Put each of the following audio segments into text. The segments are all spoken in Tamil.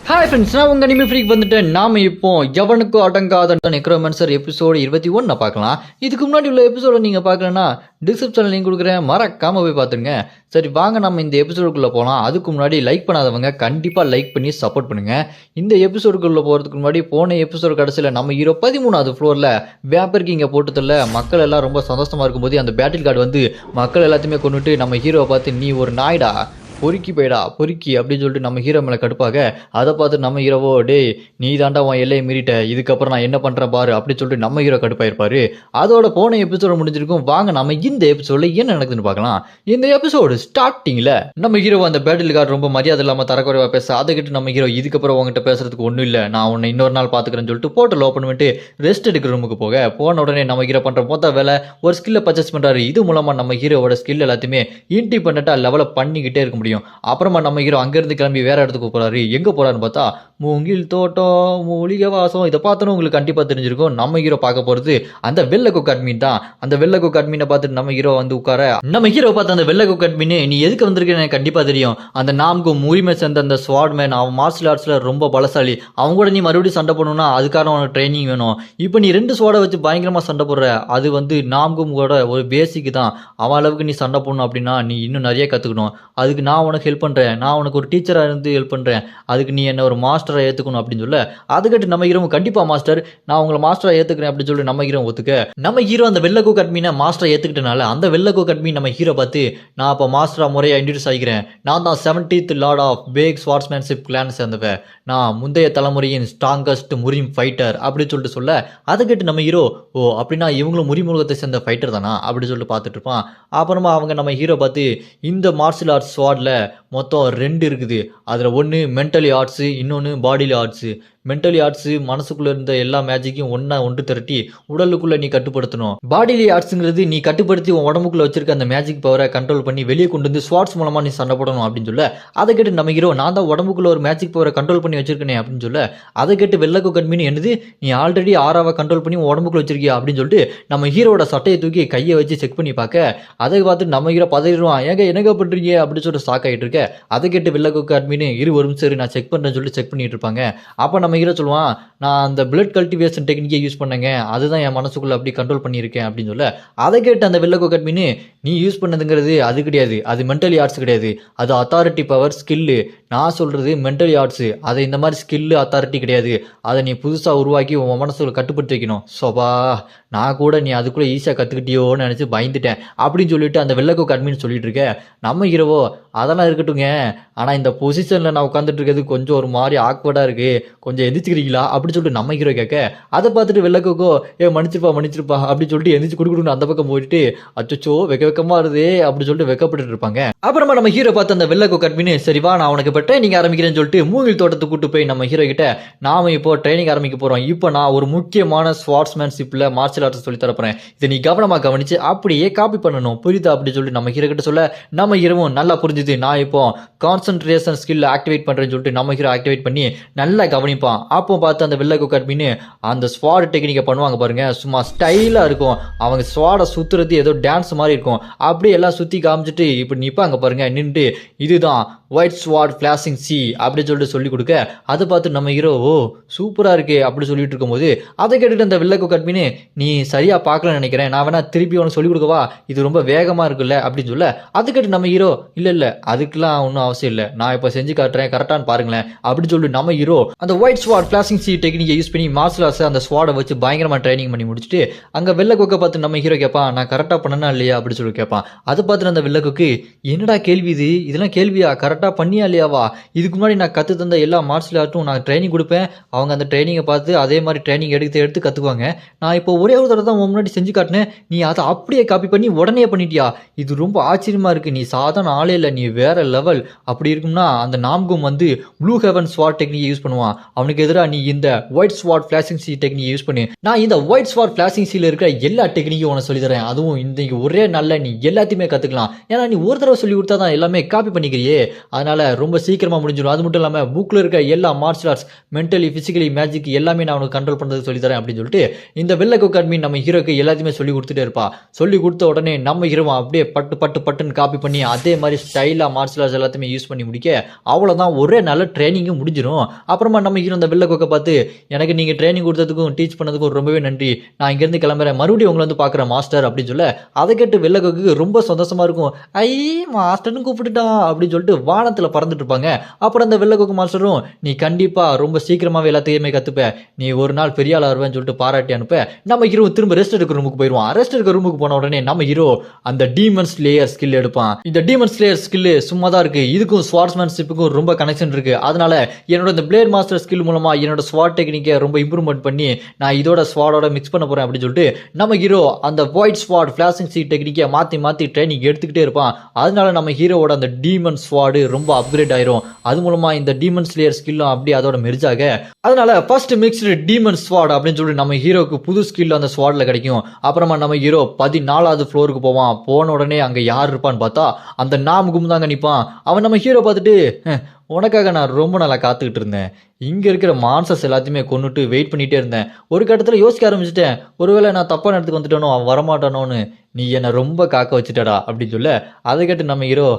ஹாய் ஃப்ரெண்ட்ஸ், நான் உங்கள் அனிமே ஃப்ரீக் வந்துட்டேன். நாம் இப்போ எவனுக்கும் அடங்காத நெக்ரோமன்சர் எபிசோடு 21 பார்க்கலாம். இதுக்கு முன்னாடி உள்ள எபிசோட நீங்கள் பார்க்கலன்னா டிஸ்கிரிப்ஷனில் லிங்க் கொடுக்குறேன், மறக்காமல் போய் பார்த்துருங்க. சரி வாங்க நம்ம இந்த எபிசோடுக்குள்ளே போகலாம். அதுக்கு முன்னாடி லைக் பண்ணாதவங்க கண்டிப்பாக லைக் பண்ணி சப்போர்ட் பண்ணுங்கள். இந்த எபிசோடுக்குள்ளே போகிறதுக்கு முன்னாடி போன எபிசோடு கடைசியில் நம்ம ஹீரோ 13வது ஃப்ளோரில் வேப்பர் கிங்கை போட்டதில்ல மக்கள் எல்லாம் ரொம்ப சந்தோஷமாக இருக்கும்போது அந்த பேட்டில் கார்டு வந்து மக்கள் எல்லாத்தையுமே கொண்டுட்டு நம்ம ஹீரோவை பார்த்து நீ ஒரு நாய்டா பொறுக்கி போயிடா பொறுக்கி அப்படின்னு சொல்லிட்டு நம்ம ஹீரோ மேலே கடுப்பாக அதை பார்த்து நம்ம ஹீரோவோ டே நீ தாண்டா உன் எல்லையை மீறிட்ட, இதுக்கப்புறம் நான் என்ன பண்ணுறேன் பாரு அப்படின்னு சொல்லிட்டு நம்ம ஹீரோ கடுப்பாயிருப்பாரு. அதோட போன எபிசோட முடிஞ்சிருக்கும். வாங்க நம்ம இந்த எபிசோடில் என்ன நடக்குதுன்னு பார்க்கலாம். இந்த எபிசோடு ஸ்டார்டிங்கில் நம்ம ஹீரோ அந்த பேட்டில் கார்டு ரொம்ப மரியாதை இல்லாமல் தரக்குறைவாக பேச அதை கிட்ட நம்ம ஹீரோ இதுக்கப்புறம் உங்ககிட்ட பேசுறதுக்கு ஒன்றும் இல்லை, நான் உன்னை இன்னொரு நாள் பார்த்துக்கிறேன்னு சொல்லிட்டு போர்ட்டல் ஓப்பன் பண்ணிட்டு ரெஸ்ட் எடுக்கிற ரூமுக்கு போன உடனே நம்ம ஹீரோ பண்ணுற மொத்த வேலை ஒரு ஸ்கில்லை பர்ச்சேஸ் பண்ணுறாரு. இது மூலமாக நம்ம ஹீரோவோட ஸ்கில் எல்லாத்தையுமே இண்டிபெண்ட்டாக லெவலில் பண்ணிக்கிட்டே இருக்க முடியும். அப்புறமா நம்ம ஹீரோ அங்கேருந்து கிளம்பி வேற இடத்துக்கு போறாரு. எங்கே போறாருன்னு பார்த்தா மூங்கில் தோட்டம் மூலிகை வாசம். இதை பார்த்தோன்னு உங்களுக்கு கண்டிப்பாக தெரிஞ்சிருக்கும். நம்ம ஹீரோ பார்க்க போகிறது அந்த வெள்ளை கொக்கு அட்மின் தான். அந்த வெள்ளை கொக்கு அட்மீனை பார்த்துட்டு நம்ம ஹீரோ வந்து உட்கார நம்ம ஹீரோ பார்த்து அந்த வெள்ளை கொக்கு அட்மின் நீ எதுக்கு வந்திருக்கேன்னு எனக்கு கண்டிப்பாக தெரியும். அந்த நாம்கும் உரிமை சேர்ந்த அந்த ஸ்வாட்மேன் அவன் மார்ஷல் ஆர்ட்ஸில் ரொம்ப பலசாலி. அவங்க கூட நீ மறுபடியும் சண்டை போடணும்னா அதுக்கான உனக்கு ட்ரைனிங் வேணும். இப்போ நீ 2 ஸ்வாடை வச்சு பயங்கரமாக சண்டை போடுற, அது வந்து நாம்கும் கூட ஒரு பேசிக் தான். அவன் அளவுக்கு நீ சண்டை போடணும் அப்படின்னா நீ இன்னும் நிறைய கற்றுக்கணும். அதுக்கு நான் உனக்கு ஹெல்ப் பண்ணுறேன், நான் உனக்கு ஒரு டீச்சராக இருந்து ஹெல்ப் பண்ணுறேன், அதுக்கு நீ என்ன ஒரு மாஸ்டரை ஏற்றுக்கணும் அப்படின்னு சொல்ல அதுக்கிட்ட நம்ம ஹீரோ கண்டிப்பாக மாஸ்டர் நான் உங்களை மாஸ்டரை ஏற்றுக்கிறேன் அப்படின்னு சொல்லி நம்ம ஹீரோ ஒத்துக்க நம்ம ஹீரோ அந்த வெள்ளக்கோ கட்மீனை மாஸ்டரை ஏற்றுக்கிட்டனால அந்த வெள்ளக்கோ கட்மீன் நம்ம ஹீரோ பார்த்து நான் இப்போ மாஸ்டராக முறையாக இன்ட்ரடியூஸ் ஆகிக்கிறேன், நான் தான் 70th lord of back swordsmanship clan சேர்ந்தவன், நான் முந்தைய தலைமுறையின் ஸ்ட்ராங்கஸ்ட் முரிம் ஃபைட்டர் அப்படின்னு சொல்லிட்டு சொல்ல அதை கேட்டு நம்ம ஹீரோ ஓ அப்படின்னா இவங்களும் முறிமுகத்தை சேர்ந்த ஃபைட்டர் தானா அப்படின்னு சொல்லிட்டு பார்த்துட்டு இருப்பான். அப்புறமா அவங்க நம்ம ஹீரோ பார்த்து இந்த மார்ஷல் ஆர்ட்ஸ் ஸ்வாடில் மொத்தம் 2 இருக்குது, அதில் ஒன்று மென்டலி ஆர்ட்ஸு, இன்னொன்று பாடிலி ஆர்ட்ஸு. மென்டலி ஆர்ட்ஸு மனசுக்குள்ளே இருந்த எல்லா மேஜிக்கையும் ஒன்று திரட்டி உடலுக்குள்ளே நீ கட்டுப்படுத்தணும். பாடிலி ஆர்ட்ஸுங்கிறது நீ கட்டுப்படுத்தி உன் உடம்புக்குள்ளே வச்சிருக்க அந்த மேஜிக் பவரை கண்ட்ரோல் பண்ணி வெளியே கொண்டு வந்து ஸ்வாட்ஸ் மூலமாக நீ சண்டை போடணும் அப்படின்னு சொல்ல அதை கேட்டு நம்ம ஹீரோ நான் தான் உடம்புக்குள்ள ஒரு மேஜிக் பவரை கண்ட்ரோல் பண்ணி வச்சிருக்கேன் அப்படின்னு சொல்ல அதை கேட்டு வெள்ளக்கோ கண்மீன் என்னது நீ ஆல்ரெடி 6ஆவை கண்ட்ரோல் பண்ணி உன் உடம்புக்குள்ள வச்சிருக்கியா அப்படின்னு சொல்லிட்டு நம்ம ஹீரோட சட்டையை தூக்கி கையை வச்சு செக் பண்ணி பார்க்க அதை பார்த்து நம்ம ஹீரோ பதறிடுவான், ஏங்க என்னங்க பண்ணுறீங்க அப்படின்னு சொல்லிட்டு ஸ்டாக் ஆகிட்டு இருக்க. அதை கேட்டு வெள்ளக்கோ அட்மீன் ஒரு நிமிஷம் சரி நான் செக் பண்ணுறேன்னு சொல்லிட்டு செக் பண்ணிட்டு இருப்பாங்க. அப்போ நம்ம ஹீரோ சொல்லுவான் நான் அந்த பிளட் கல்டிவேஷன் டெக்னிக்கை யூஸ் பண்ணேங்க, அதுதான் என் மனசுக்குள்ள அப்படி கண்ட்ரோல் பண்ணியிருக்கேன் அப்படின்னு சொல்ல அதை கேட்டு அந்த வெள்ளக்கோ அட்மீன் நீ யூஸ் பண்ணதுங்கிறது அது கிடையாது, அது மென்டலி ஆர்ட்ஸ் கிடையாது, அது அத்தாரிட்டி பவர் ஸ்கில்லு, நான் சொல்கிறது மென்டலி ஆர்ட்ஸு, அது இந்த மாதிரி ஸ்கில்லு அத்தாரிட்டி கிடையாது, அதை நீ புதுசாக உருவாக்கி உன் மனசுக்குள்ள கட்டுப்படுத்தி வைக்கணும். சோபா நான் கூட நீ அதுக்குள்ளே ஈஸியாக கற்றுக்கிட்டியோன்னு நினச்சி பயந்துட்டேன் அப்படின்னு சொல்லிட்டு அந்த வெள்ளக்கோ அட்மின்னு சொல்லிட்டு இருக்க. நம்ம ஹீரோவோ அதெல்லாம் இருக்கட்டுங்க, ஆனால் இந்த பொசிஷனில் நான் உட்காந்துட்டு இருக்கிறது கொஞ்சம் ஒரு மாதிரி ஆக்வர்டாக இருக்குது, கொஞ்சம் எந்திரிச்சிக்கிறீங்களா அப்படின்னு சொல்லிட்டு நம்ம ஹீரோ கேட்க அதை பார்த்துட்டு வெள்ளக்கோக்கோ மன்னிச்சிருப்பா அப்படின்னு சொல்லிட்டு எந்திரிச்சு கொடுக்கணும் அந்த பக்கம் போயிட்டு அச்சோ வெக்கமாக இருதே அப்படின்னு சொல்லிட்டு வெக்கப்பட்டு இருப்பாங்க. அப்புறமா நம்ம ஹீரோ பார்த்து அந்த வெள்ளக்கோ அட்மின்னு சரிவா நான் உனக்கு இப்போ ட்ரைனிங் ஆரம்பிக்கிறேன்னு சொல்லிட்டு மூங்கில் தோட்டத்துக்கு கூட்டு போய் நம்ம ஹீரோ கிட்ட நாம இப்போ ட்ரைனிங் ஆரம்பிக்க போகிறோம், இப்போ நான் ஒரு முக்கியமான ஸ்வாட்ஸ்மேன்ஷிப்பில் மார்ஷல் ஆர்ட்ஸ் சொல்லி தரப்போறேன், இதை நீ கவனமாக கவனிச்சு அப்படியே காப்பி பண்ணணும் புரியுதா அப்படின்னு சொல்லி நம்ம ஹீரோ கிட்ட சொல்ல நம்ம ஹீரோவும் நல்லா புரிஞ்சுது, நான் இப்போ கான்சன்ட்ரேஷன் ஸ்கில் ஆக்டிவேட் பண்ணுறேன்னு சொல்லிட்டு நம்ம ஹீரோ ஆக்டிவேட் பண்ணி நல்லா கவனிப்பான். அப்போ பார்த்து அந்த வெள்ளக்கோ அட்மின்னு அந்த ஸ்வாட் டெக்னிக்கை பண்ணுவாங்க பாருங்க, சும்மா ஸ்டைலாக இருக்கும், அவங்க ஸ்வாடை சுற்றுறது ஏதோ டான்ஸ் மாதிரி இருக்கும், அப்படியே எல்லாம் சுற்றி காமிச்சிட்டு இப்படி நிற்பாங்க பாருங்க நின்று இதுதான் ஒயிட் ஸ்வாட் ஃபிளாஷிங் சி அப்படி சொல்லிட்டு சொல்லி கொடுக்க அதை பார்த்து நம்ம ஹீரோ ஓ சூப்பராக இருக்கே அப்படி சொல்லிட்டு இருக்கும்போது அதை கேட்டுட்டு அந்த வெள்ளக்கோ அட்மின்னு நீ சரியாக பார்க்கலன்னு நினைக்கிறேன், நான் வேணா திருப்பி உனக்கு சொல்லிக் கொடுக்கவா, இது ரொம்ப வேகமாக இருக்குல்ல அப்படின்னு சொல்ல அதை கேட்டு நம்ம ஹீரோ இல்லை அதுக்கெல்லாம் ஒன்றும் அவசியம் இல்லை, நான் இப்போ செஞ்சு காட்டுறேன் கரெக்டானு பாருங்களேன் அப்படின்னு சொல்லி நம்ம ஹீரோ அந்த ஒயிட் ஸ்வாட் ஃபிளாஷிங் சி டெக்னிக்கை யூஸ் பண்ணி மார்ஷல் ஆர்ட்ஸை அந்த ஸ்வாடை வச்சு பயங்கரமாக ட்ரைனிங் பண்ணி முடிச்சுட்டு அங்கே வெள்ளக்கோக்கை பார்த்து நம்ம ஹீரோ கேட்பான் நான் கரெக்டாக பண்ணனா இல்லையா அப்படின்னு சொல்லி கேட்பான். அதை பார்த்துட்டு அந்த வெள்ளக்கோக்கு என்னடா கேள்வி இது, இதெல்லாம் கேள்வியா, கரெக்டாக பண்ணியா இல்லையாவா, இதுக்கு முன்னாடி நான் கற்று தந்த எல்லா மார்ஷல் ஆர்ட்டும் நான் ட்ரைனிங் கொடுப்பேன், அவங்க அந்த ட்ரைனிங்கை பார்த்து அதே மாதிரி ட்ரைனிங் எடுத்து கற்றுக்குவாங்க, நான் இப்போ ஒரே ஒரு தடவை தான் முன்னாடி செஞ்சு காட்டினேன், நீ அதை அப்படியே காப்பி பண்ணி உடனே பண்ணிட்டியா, இது ரொம்ப ஆச்சரியமாக இருக்குது, நீ சாதாரண ஆளே இல்லை, நீ வேற லெவல், அப்படி இருக்கும்னா அந்த நாம்கும் வந்து ப்ளூ ஹெவன் ஸ்வாட் டெக்னிக் யூஸ் பண்ணுவான், அவனுக்கு எதிராக நீ இந்த ஒயிட் ஸ்வாட் ஃபிளாஷிங் சி டெக்னிக் யூஸ் பண்ணு, நான் இந்த ஒயிட் ஸ்வாட் ஃபிளாஷிங் சீல இருக்கிற எல்லா டெக்னிக்கும் உனக்கு சொல்லி தரேன், அதுவும் இந்த ஒரே நாளில் நீ எல்லாத்தையுமே கற்றுக்கலாம், ஏன்னா நீ ஒரு தடவை சொல்லி கொடுத்தா தான் எல்லாமே காப்பி பண்ணிக்கிறியே, அதனால ரொம்ப சீக்கிரமா முடிஞ்சிடும். அது மட்டும் இல்லாம புக்ல இருக்க எல்லா martial arts mentally physically magic எல்லாமே நான் உனக்கு கண்ட்ரோல் பண்றது சொல்லி தரேன் அப்படின்னு சொல்லிட்டு இந்த வெள்ளை கொக்கு அட்மின் நம்ம ஹீரோக்கு எல்லாத்தையுமே சொல்லி கொடுத்துட்டே இருப்பா. சொல்லி கொடுத்த உடனே நம்ம ஹீரோ அப்படியே பட்டு பட்டு பட்டுன்னு காப்பி பண்ணி அதே மாதிரி ஸ்டைலா மார்ஷியல் ஆர்ட்ஸ் எல்லாத்தையுமே யூஸ் பண்ணி முடிக்க அவ்வளவுதான், ஒரே நல்ல ட்ரைனிங்கும் முடிஞ்சிடும். அப்புறமா நம்ம ஹீரோ அந்த வெள்ளை கொக்கை பார்த்து, எனக்கு நீங்க ட்ரைனிங் கொடுத்ததுக்கும் டீச் பண்ணதுக்கும் ரொம்பவே நன்றி, நான் இங்கிருந்து கிளம்புறேன், மறுபடியும் உங்களை வந்து பார்க்குறேன் மாஸ்டர் அப்படின்னு சொல்ல அதை கேட்டு வெள்ளை கொக்கு ரொம்ப சந்தோஷமா இருக்கும். ஐ மாஸ்டர்னு கூப்பிட்டுட்டான் அப்படின்னு சொல்லிட்டு வானத்துல பறந்துட்டு இருப்பாங்க. அப்புறம் அந்த வெள்ளை கொக்கு மாஸ்டரும், நீ கண்டிப்பா ரொம்ப சீக்கிரமாவே எல்லாத்தையுமே கத்துப்ப, நீ ஒரு நாள் பெரிய ஆளா வருவேன்னு சொல்லிட்டு பாராட்டி அனுப்ப நம்ம ஹீரோ திரும்ப ரெஸ்ட் எடுக்கிற ரூமுக்கு போயிடுவான். ரெஸ்ட் எடுக்கிற ரூமுக்கு போன உடனே நம்ம ஹீரோ அந்த டீமன் ஸ்லேயர் ஸ்கில் எடுப்பான். இந்த டீமன் ஸ்லேயர் ஸ்கில் சும்மா தான் இருக்கு, இதுக்கும் ஸ்வார்ட்ஸ்மேன்ஷிப்புக்கும் ரொம்ப கனெக்ஷன் இருக்கு. அதனால என்னோட இந்த பிளேட் மாஸ்டர் ஸ்கில் மூலமா என்னோட ஸ்வாட் டெக்னிக்கை ரொம்ப இம்ப்ரூவ்மெண்ட் பண்ணி நான் இதோட ஸ்வாடோட மிக்ஸ் பண்ண போறேன் அப்படின்னு சொல்லிட்டு நம்ம ஹீரோ அந்த ஒயிட் ஸ்வாட் ஃபிளாஷிங் சீட் டெக்னிக்கை மாத்தி ட்ரைனிங் எடுத்துக்கிட்டே இருப்பான். அதனால நம்ம ஹீரோவோட அந்த டீமன் ஸ்வாடு ரொம்ப அப்கிரேட் ஆயிரும். அது மூலமா இந்த டீமன் ஸ்லேயர் ஸ்கில்லும் அப்படியே அதோட மெர்ஜாக, அதனால ஃபர்ஸ்ட் மிக்ஸ்டு டீமன் ஸ்வாட் அப்படின்னு சொல்லிட்டு நம்ம ஹீரோக்கு புது ஸ்கில் அந்த ஸ்வாட்ல கிடைக்கும். அப்புறமா நம்ம ஹீரோ 14வது ஃப்ளோருக்கு போவான். போன உடனே அங்க யார் இருப்பான்னு பார்த்தா அந்த நாமுகும் தாங்க நிற்பான். அவன் நம்ம ஹீரோ பார்த்துட்டு, உனக்காக நான் ரொம்ப நாளா காத்துக்கிட்டு இருந்தேன், இங்க இருக்கிற மான்சஸ் எல்லாத்தையுமே கொண்டுட்டு வெயிட் பண்ணிட்டே இருந்தேன், ஒரு கட்டத்தில் யோசிக்க ஆரம்பிச்சிட்டேன், ஒருவேளை நான் தப்பான இடத்துக்கு வந்துட்டேனோ, அவன் வரமாட்டானோன்னு, நீ என்னை ரொம்ப காக்க வச்சுட்டடா அப்படின்னு சொல்ல அதை கேட்டு நம்ம ஹீரோ,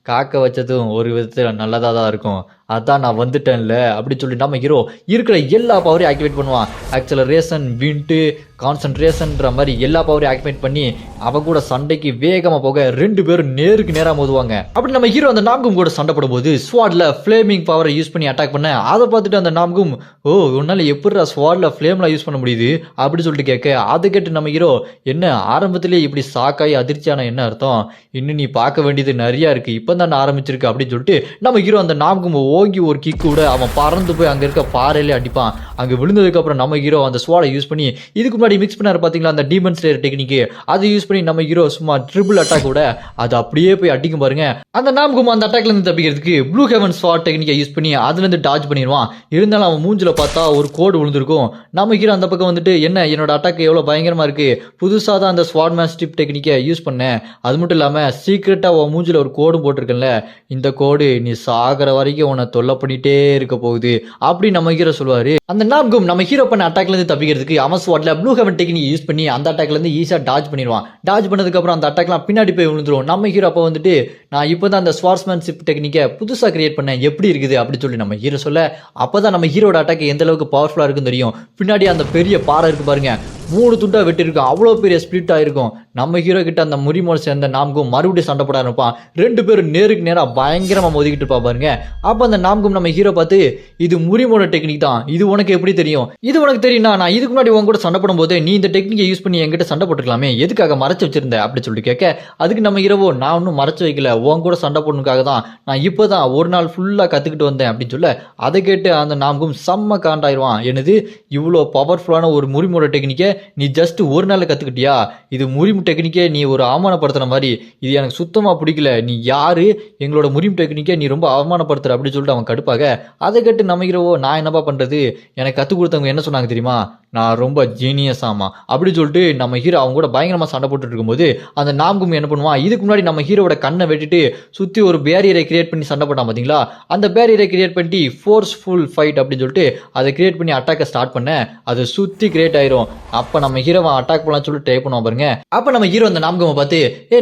காக்க வச்சதும் ஒரு விதத்தில் நல்லதாக தான் இருக்கும், அதான் நான் வந்துட்டேன்ல அப்படின்னு சொல்லி நம்ம ஹீரோ இருக்கிற எல்லா பவரையும் ஆக்டிவேட் பண்ணுவான். ஆக்சலரேஷன், விண்ட்டு, கான்சன்ட்ரேஷன்ற மாதிரி எல்லா பவரையும் ஆக்டிவேட் பண்ணி அவன் கூட சண்டைக்கு வேகமாக போக 2 பேரும் நேருக்கு நேராக மோதுவாங்க. அப்படி நம்ம ஹீரோ அந்த நாம்கும் கூட சண்டை போடும்போது ஸ்வாட்ல ஃப்ளேமிங் பவரை யூஸ் பண்ணி அட்டாக் பண்ண அதை பார்த்துட்டு அந்த நாம்கும், ஓ உன்னால எப்படிடா ஸ்வாட்ல ஃப்ளேம்லாம் யூஸ் பண்ண முடியுது அப்படி சொல்லிட்டு கேட்க அதை கேட்டு நம்ம ஹீரோ, என்ன ஆரம்பத்திலே இப்படி சாக்காய் அதிர்ச்சியான என்ன அர்த்தம், இன்னும் நீ பார்க்க வேண்டியது நிறையா இருக்கு, இப்போ தான் ஆரம்பிச்சிருக்கு அப்படின்னு சொல்லிட்டு நம்ம ஹீரோ அந்த நாம்கும் ஓங்கி ஒரு கிக் கூட அவன் பறந்து போய் அங்கே இருக்க பாறையிலே அடிப்பான். அங்கே விழுந்ததுக்கு அப்புறம் நம்ம ஹீரோ அந்த ஸ்வாடை யூஸ் பண்ணி இதுக்கு முன்னாடி மிக்ஸ் பண்ணாரு பார்த்தீங்களா அந்த டீமன் ஸ்லேயர் டெக்னிக்கு, அதை யூஸ் பண்ணி நம்ம ஹீரோ சும்மா ட்ரிபிள் அட்டாக் கூட அது அப்படியே போய் அடிக்கும் பாருங்க. அந்த நாம்கும் அந்த அட்டாக்ல இருந்து தப்பிக்கிறதுக்கு ப்ளூ ஹெவன் ஸ்வாட் டெக்னிக்கை யூஸ் பண்ணி அதுல இருந்து டாஜ் பண்ணிடுவான். இருந்தாலும் அவன் மூஞ்சில பார்த்தா ஒரு கோடு விழுந்திருக்கும். நம்ம ஹீரோ அந்த பக்கம் வந்துட்டு, என்ன என்னோட அட்டாக் எவ்வளோ பயங்கரமா இருக்கு, புதுசாக தான் அந்த ஸ்வாட் மாஸ்டிப் டெக்னிக்கை யூஸ் பண்ணேன், அது மட்டும் இல்லாமல் சீக்கிரட்டாக உன் மூஞ்சில ஒரு கோடும் போட்டிருக்கேன்ல, இந்த கோடு நீ சாகிற வரைக்கும் உன்னை தொல்லை பண்ணிட்டே இருக்க போகுது அப்படி நம்ம ஹீரோ சொல்லுவாரு. அந்த நாம்கும் நம்ம ஹீரோ பண்ண அட்டாக்ல இருந்து தப்பிக்கிறதுக்கு அவன் ஸ்வாட்ல ப்ளூ ஹெவன் டெக்னிக் யூஸ் பண்ணி அந்த அட்டாக்ல இருந்து ஈஸியா டாஜ் பண்ணிடுவான். டாஜ் பண்ணதுக்கு அப்புறம் அந்த அட்டாக்லாம் பின்னாடி போய் விழுந்துரும். நம்ம ஹீரோ அப்போ வந்துட்டு, நான் இப்போதான் அந்த ஸ்வார்ட்ஸ்மேன்ஷிப் டெக்னிக்கை புதுசாக கிரியேட் பண்ணேன், எப்படி இருக்குது அப்படி சொல்லி நம்ம ஹீரோ சொல்ல அப்பதான் நம்ம ஹீரோட அட்டாக் எந்த அளவுக்கு பவர்ஃபுல்லா இருக்குன்னு தெரியும். பின்னாடி அந்த பெரிய பாறை இருக்கு பாருங்க, 3 துண்டா வெட்டிருக்கும், அவ்வளோ பெரிய ஸ்பிளிட் ஆயிருக்கும். நம்ம ஹீரோ கிட்ட அந்த முறிமோல் சேர்ந்த நாம்கும் மறுபடியும் சண்டை போட ஆரம்பிப்பான். 2 பேரும் நேருக்கு நேராக பயங்கரமா மோதிக்கிட்டு இருப்பா பாருங்க. அப்ப அந்த நாம்கும் நம்ம ஹீரோ பார்த்து, இது முறிமோட டெக்னிக் தான், இது உனக்கு எப்படி தெரியும், இது உனக்கு தெரியும்னா நான் இதுக்கு முன்னாடி உன் கூட சண்டை போடும் போது நீ இந்த டெக்னிக்கை யூஸ் பண்ணி என்கிட்ட சண்டை போட்டுக்கலாமே, எதுக்காக மறைச்சு வச்சிருந்த அப்படி சொல்லிட்டு கேட்க அதுக்கு நம்ம ஹீரோவோ, நான் ஒன்றும் மறைச்சு வைக்கல, உன் கூட சண்டை போடணுக்காக தான் நான் இப்போதான் ஒரு நாள் ஃபுல்லாக கற்றுக்கிட்டு வந்தேன் அப்படின்னு சொல்ல அதை கேட்டு அந்த நாம்கும் செம்ம காண்டாயிருவான். எனது இவ்வளோ பவர்ஃபுல்லான ஒரு முறிமோட டெக்னிக்கை நீ ஜஸ்ட் ஒரு நாள் கற்றுக்கிட்டியா, இது முறிமு டெக்னிக்கே நீ ஒரு அவமானப்படுத்துற மாதிரி, இது எனக்கு சுத்தமாக பிடிக்கல, நீ யாரு, எங்களோட முறிமு டெக்னிக்கை நீ ரொம்ப அவமானப்படுத்துற அப்படின்னு சொல்லிட்டு அவன் கடுப்பாக அதை கேட்டு நம்ம ஹீரோவோ, நான் என்னப்பா பண்ணுறது, எனக்கு கற்றுக் கொடுத்தவங்க என்ன சொன்னாங்க தெரியுமா, நான் ரொம்ப ஜீனியஸ் ஆமா அப்படி சொல்லிட்டு நம்ம ஹீரோ அவங்க கூட பயங்கரமாக சண்டை போட்டுட்டு இருக்கும்போது அந்த நாம்கும் என்ன பண்ணுவான், இதுக்கு முன்னாடி நம்ம ஹீரோட கண்ணை வெட்டிட்டு சுற்றி ஒரு பேரியரை கிரியேட் பண்ணி சண்டை போட்டான் பார்த்தீங்களா, அந்த பேரியரை கிரியேட் பண்ணி ஃபோர்ஸ்ஃபுல் ஃபைட் அப்படின்னு சொல்லிட்டு அதை கிரியேட் பண்ணி அட்டாக்கை ஸ்டார்ட் பண்ண அது சுற்றி கிரியேட் ஆயிரும். அப்போ நம்ம ஹீரோவை அட்டாக் பண்ணலாம்னு சொல்லிட்டு ட்ரை பண்ணுவோம் பாருங்க. அப்போ நம்ம ஹீரோ அந்த நாம்குமை பார்த்து,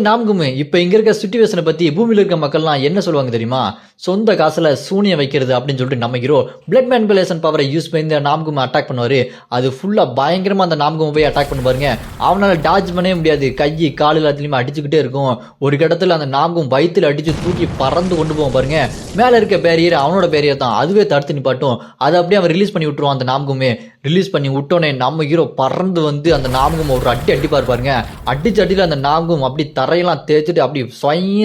நாம்கும் இப்போ இங்கே இருக்க சிச்சுவேஷனை பற்றி பூமியில் இருக்க மக்கள்லாம் என்ன சொல்லுவாங்க தெரியுமா, சொந்த காசில் சூனியம் வைக்கிறது அப்படின்னு சொல்லிட்டு நம்ம ஹீரோ பிளட் மேனிபுலேஷன் பவரை யூஸ் பண்ணி நாம்குமை அட்டாக் பண்ணுவார். அது ஃபுல்லாக பயங்கரமாக அந்த நாம்குமை போய் அட்டாக் பண்ண பாருங்க. அவனால் டாஜ் பண்ணவே முடியாது, கை கால் எல்லாத்துலேயுமே அடிச்சுக்கிட்டே இருக்கும். ஒரு இடத்துல அந்த நாம்கும் வயிற்றுல அடித்து தூக்கி பறந்து கொண்டு போவோம் பாருங்க. மேலே இருக்க பேரியர் அவனோட பேரியர் தான், அதுவே தடுத்து நிப்பாட்டும். அதை அப்படியே அவன் ரிலீஸ் பண்ணி விட்டுருவான். அந்த நாம்குமே ரிலீஸ் பண்ணி விட்டோன்னே நம்ம ஹீரோ பறந்து வந்து அந்த நாம்கும் ஒரு அடிப்பார் பாருங்க. அடிச்சு அடியில் அந்த நாம்கும் அப்படி தரையெல்லாம் தேய்ச்சிட்டு அப்படி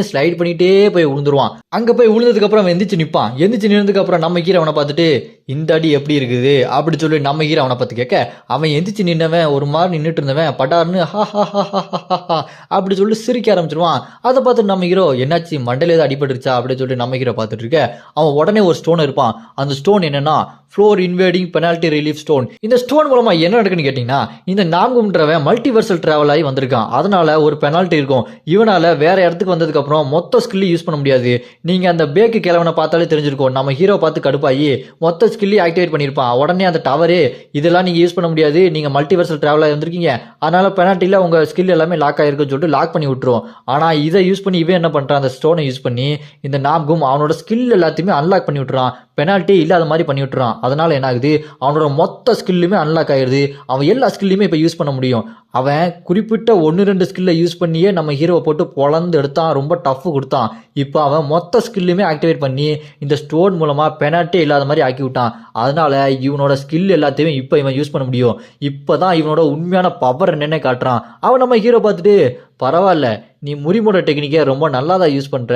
ஸ்லைட் பண்ணிட்டே போய் விழுந்துருவான். அங்கே போய் விழுந்ததுக்கு அப்புறம் அவன் எந்திரிச்சு நிற்பான். எந்திரிச்சு நின்றதுக்கு அப்புறம் நம்ம ஹீரோ அவனை பார்த்துட்டு, இந்த அடி எப்படி இருக்குது அப்படி சொல்லி நம்ம ஹீரோ அவனை பற்றி கேட்க அவன் எந்திரிச்சு நின்னவன் ஒரு மாதிரி நின்றுட்டு இருந்தவன் படார்னு ஹா ஹா ஹா ஹா ஹா ஹா அப்படி சொல்லி சிரிக்க ஆரம்பிச்சிருவான். அதை பார்த்துட்டு நம்ம ஹீரோ என்னாச்சு மண்டையில ஏதாவது அடிபட்டுருச்சா அப்படின்னு சொல்லி நம்ம ஹீரோ பார்த்துட்டு இருக்க அவன் உடனே ஒரு ஸ்டோன் இருப்பான். அந்த ஸ்டோன் என்னன்னா floor invading penalty relief stone. இந்த ஸ்டோன் மூலமா என்ன நடக்குன்னு கேட்டீங்கன்னா இந்த நாம்கும்ன்றவன் மல்டிவர்சல் டிராவல் ஆகி வந்திருக்கான். அதனால ஒரு பெனால்ட்டி இருக்கும். இவனால வேற இடத்துக்கு வந்ததுக்கு அப்புறம் மொத்த ஸ்கில்லையும் யூஸ் பண்ண முடியாது. நீங்க அந்த பேக்கு கிழவனை பார்த்தாலே தெரிஞ்சிருக்கும். நம்ம ஹீரோ பார்த்து கடுப்பாகி மொத்த ஸ்கில்லையும் ஆக்டிவேட் பண்ணியிருப்பான். உடனே அந்த டவரு இதெல்லாம் நீங்க யூஸ் பண்ண முடியாது, நீங்க மல்டிவர்சல் டிராவல் ஆகி வந்திருக்கீங்க, அதனால பெனால்ட்டில உங்க ஸ்கில் எல்லாமே லாக் ஆயிருக்குன்னு சொல்லிட்டு லாக் பண்ணி விட்டுரும். ஆனா இதை யூஸ் பண்ணி இவன் என்ன பண்றான், அந்த ஸ்டோனை யூஸ் பண்ணி இந்த நாம்கும் அவனோட ஸ்கில் எல்லாத்தையுமே அன்லாக் பண்ணி விட்டுறான். பெனால்ட்டி இல்லாத மாதிரி பண்ணி விட்டுறான். அதனால என்ன ஆகுது, அவனோட மொத்த ஸ்கில்லுமே அன்லாக் ஆயிடுது. அவன் எல்லா ஸ்கில்லையுமே இப்போ யூஸ் பண்ண முடியும். அவன் குறிப்பிட்ட 1-2 ஸ்கில்லை யூஸ் பண்ணியே நம்ம ஹீரோவை போட்டு பொழந்து எடுத்தான், ரொம்ப டஃப் கொடுத்தான். இப்போ அவன் மொத்த ஸ்கில்லுமே ஆக்டிவேட் பண்ணி இந்த ஸ்டோன் மூலமா பெனால்ட்டி இல்லாத மாதிரி ஆக்கி விட்டான். அதனால இவனோட ஸ்கில் எல்லாத்தையுமே இப்போ இவன் யூஸ் பண்ண முடியும். இப்போதான் இவனோட உண்மையான பவர் என்னென்ன காட்டுறான். அவன் நம்ம ஹீரோ பார்த்துட்டு பரவாயில்ல, நீ முறிமுட டெக்னிக்கை ரொம்ப நல்லா தான் யூஸ் பண்ணுற,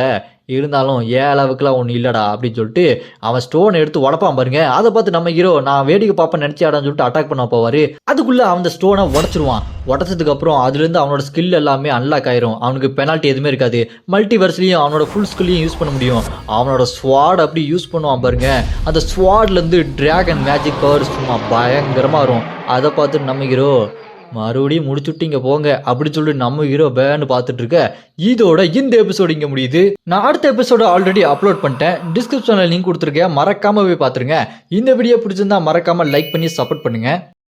இருந்தாலும் ஏன் அளவுக்குலாம் ஒன்றும் இல்லைடா அப்படின்னு சொல்லிட்டு அவன் ஸ்டோன் எடுத்து உடப்பான் பாருங்க. அதை பார்த்து நம்ம ஹீரோ நான் வேடிக்கை பார்ப்பேன் நினச்சாடான்னு சொல்லிட்டு அட்டாக் பண்ண போவார். அதுக்குள்ளே அந்த ஸ்டோனை உடச்சிருவான். உடச்சதுக்கு அப்புறம் அதுலேருந்து அவனோட ஸ்கில் எல்லாமே அன்லாக் ஆயிரும். அவனுக்கு பெனால்ட்டி எதுவுமே இருக்காது. மல்டிவர்ஸ்லையும் அவனோட ஃபுல் ஸ்கில்லையும் யூஸ் பண்ண முடியும். அவனோட ஸ்வாட் அப்படி யூஸ் பண்ணுவான் பாருங்க. அந்த ஸ்வாட்லேருந்து டிராகன் மேஜிக் பவர் சும்மா பயங்கரமாக வரும். அதை பார்த்து நம்ம ஹீரோ மறுபடியும் முடிச்சுட்டிங்க போங்க அப்படி சொல்லிட்டு நம்ம ஹீரோ பேன்னு பார்த்துட்டு இருக்க. இதோட இந்த எபிசோடு இங்கே முடியுது. நான் அடுத்த எபிசோட ஆல்ரெடி அப்லோட் பண்ணிட்டேன், டிஸ்கிரிப்ஷனில் லிங்க் கொடுத்துருக்கேன், மறக்காம போய் பார்த்துருங்க. இந்த வீடியோ பிடிச்சிருந்தா மறக்காம லைக் பண்ணி சப்போர்ட் பண்ணுங்க.